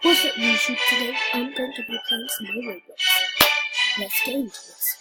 What's up YouTube? Today I'm going to be playing some more Roblox. Let's get into this.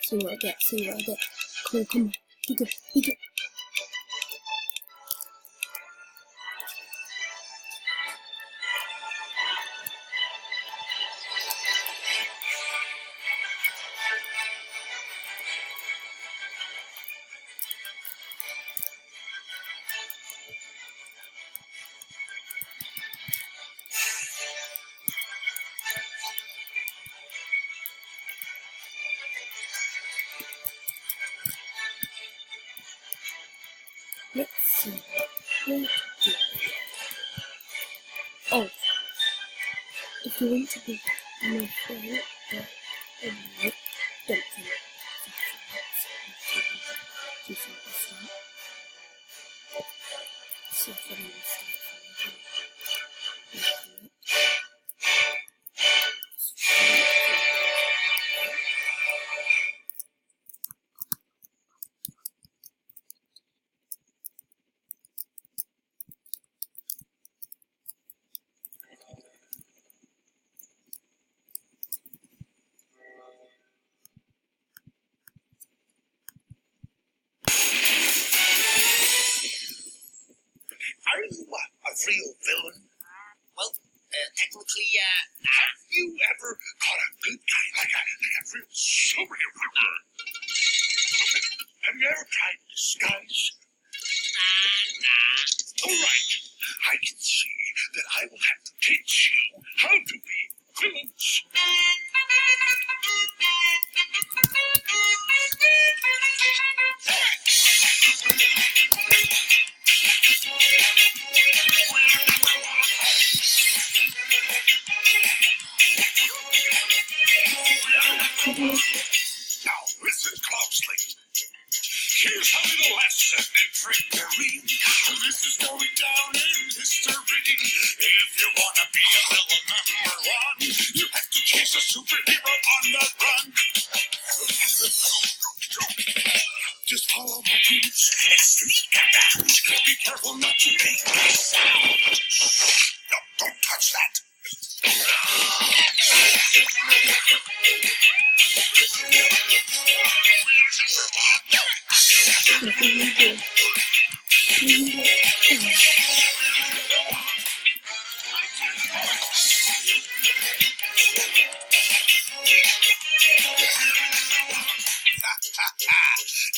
See what I get, Come on. Be good. Let's see what to do. Oh, if you want to be my friend, don't think Are you a real villain? Well, technically, Have you ever caught a good guy like a real superhero? Have you ever tried disguise? All right. I can see that I will have to teach you how to be villains. Now listen closely. Here's a little lesson in trickery. This is going down in history. If you want to be a villain #1, you have to chase a superhero on the run. Just follow my cues and sneak around. Be careful not to make a sound. No, don't touch that.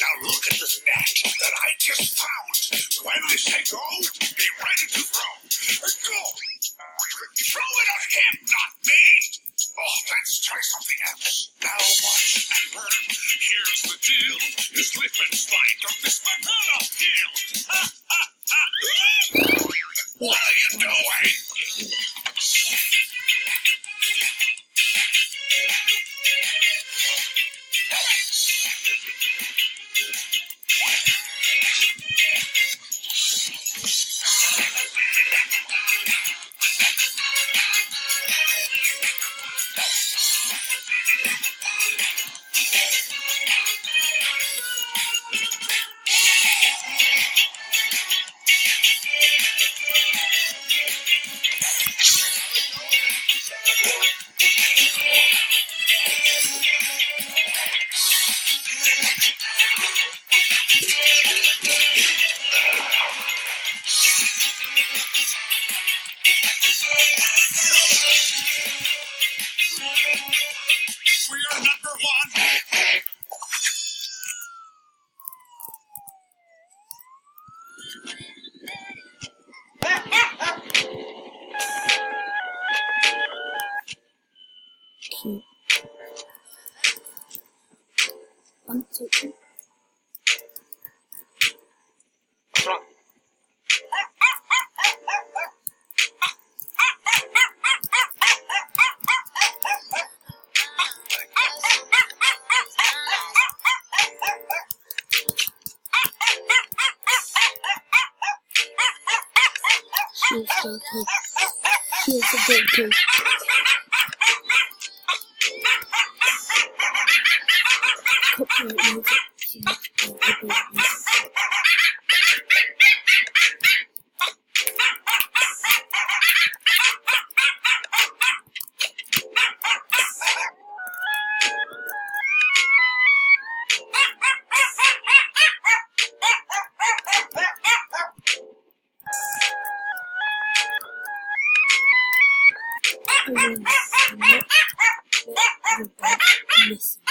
Now look at this net that I just found. When I say go, be ready to throw. Go! Throw it at him, not me! Oh, let's try something else. Now watch and learn. Here's the deal. You slip and slide. Don't miss my banana peel. What are you doing? We are #1. Cute. I'm so cute. She is so good. She is a good kid. Copyright music. She is copyright music. I will not let the dog listen.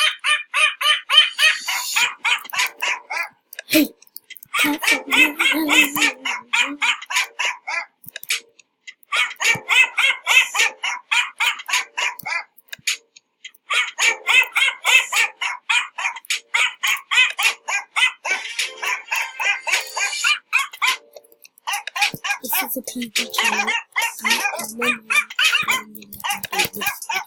Hey, cats are This is a PG channel. I'm wondering when you can do this video.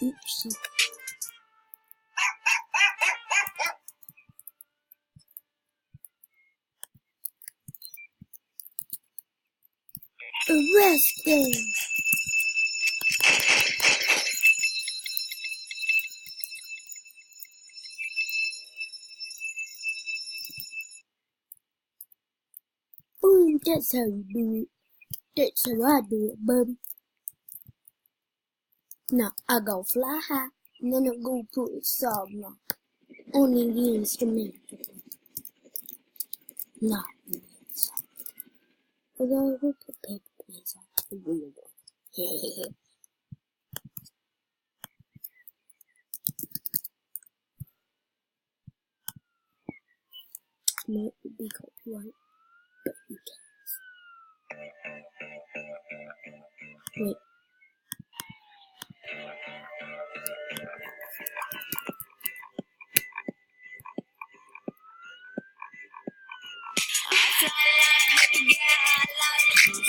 Oopsie. Arrest them! Ooh, that's how you do it. That's how I do it, baby. Now, I go fly high, and then I go put a song on the instrumental. Not the main song. Although I will put paper planes on the real one. Hehehe. Might be copyright, but who cares? Wait.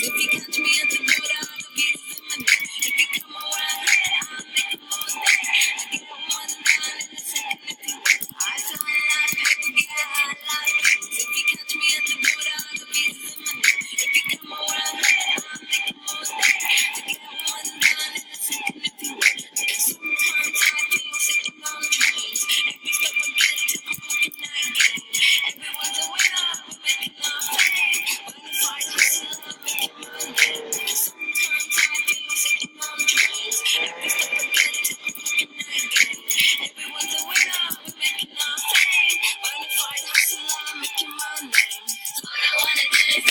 If you catch me at the boat, I'll get some money. If you come around here, I'll make a more day. I get one down in the second if you want. I fly like paper, get high like wings. If you catch me at the boat, I'll get some money. If you come around here, I'll make a more day. I get one down in the second if you want. Sometimes I feel sitting on trains. Every step I get to, I'm fucking not getting. Everyone's a winner, we're making our fame. When the fight hustle, I'm making my name. Sometimes I feel sitting on trains. Every step I get to, I'm fucking not getting. Everyone's a winner, we're making our fame. When the fight hustle, I'm making my name. All I wanna do is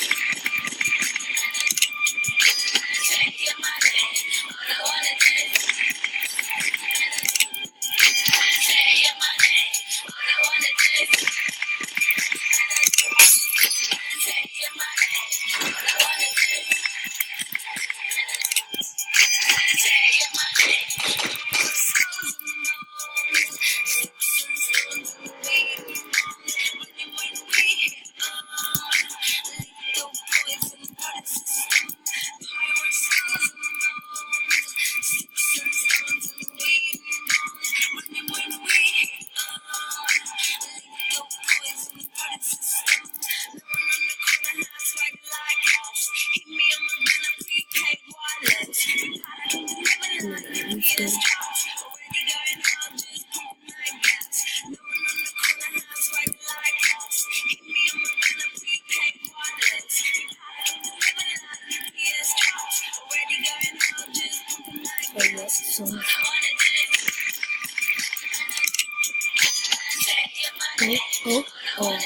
say my name. All I wanna do is say my name. All I wanna do is say my name. All I wanna do is say my name. So, oh.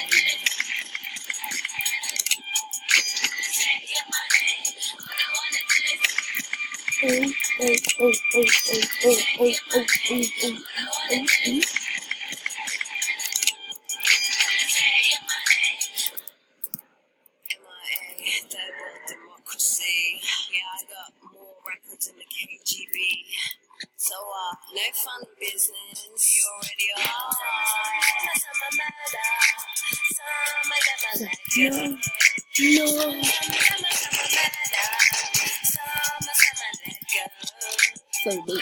Democracy. Yeah, I got more records than the KGB. So, no fun business. You already are. So deep.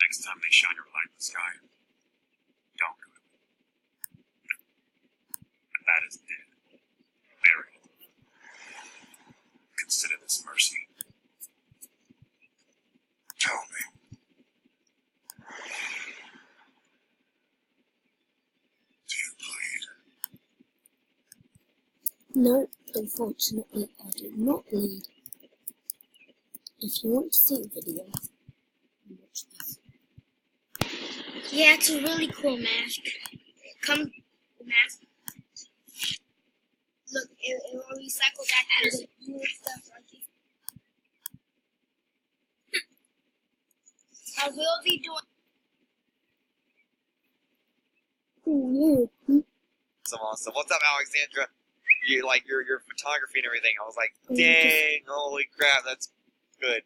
Next time they shine your light in the sky, don't do it. That is dead. Buried. Consider this mercy. Tell me. Do you bleed? No, unfortunately, I do not bleed. If you want to see the video, watch this. Yeah, it's a really cool mask. Come, the mask. Look, it will recycle back to the new stuff like this. I will be doing. Awesome. What's up, Alexandra? You like your photography and everything. I was like, Oh, dang, holy crap, that's good.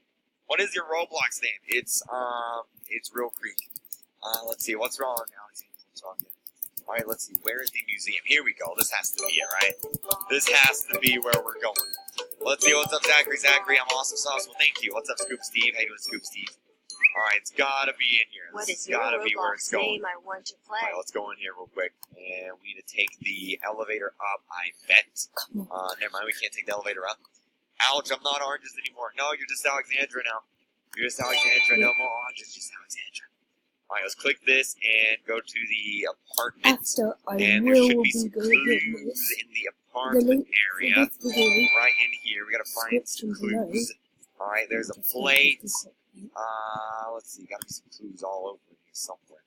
What is your Roblox name? It's Real Creek. Let's see, what's wrong, Alexandra? What's wrong here? Alright, let's see, where is the museum? Here we go. This has to be it, right? This has to be where we're going. Let's see, what's up, Zachary? Zachary, I'm awesome sauce. Well, thank you. What's up, Scoop Steve? How you doing, Scoop Steve? Alright, it's gotta be in here. What This is your gotta be where it's Roblox going. name? I want to play. Alright, let's go in here real quick. And we need to take the elevator up, I bet. Come on. Never mind, we can't take the elevator up. Ouch, I'm not oranges anymore. No, you're just Alexandra now. You're just Alexandra, no more oranges, just Alexandra. Alright, let's click this and go to the apartment. After I And there should will be be some going clues with this. in the The apartment link area. for this video, Right in here, we gotta find some description below. clues. Alright, there's a plate. Let's see, gotta be some clues all over here somewhere.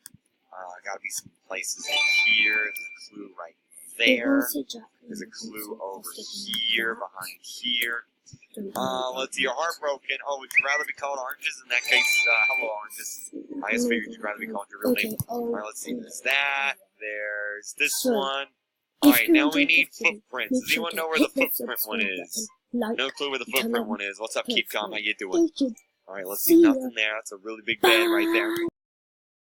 Gotta be some places in here. There's a clue right there. There's a clue over here, behind here. Let's see, you're heartbroken. Oh, would you rather be called Oranges? In that case, hello, Oranges. I just figured you'd rather be called your real name. Alright, let's see, there's that. There's this So, one. Alright, now we need footprints. Does anyone know where the footprint one is? No clue where the footprint one is. What's up, Keep Calm? How you doing? Alright, let's see, nothing there. That's a really big bed right there.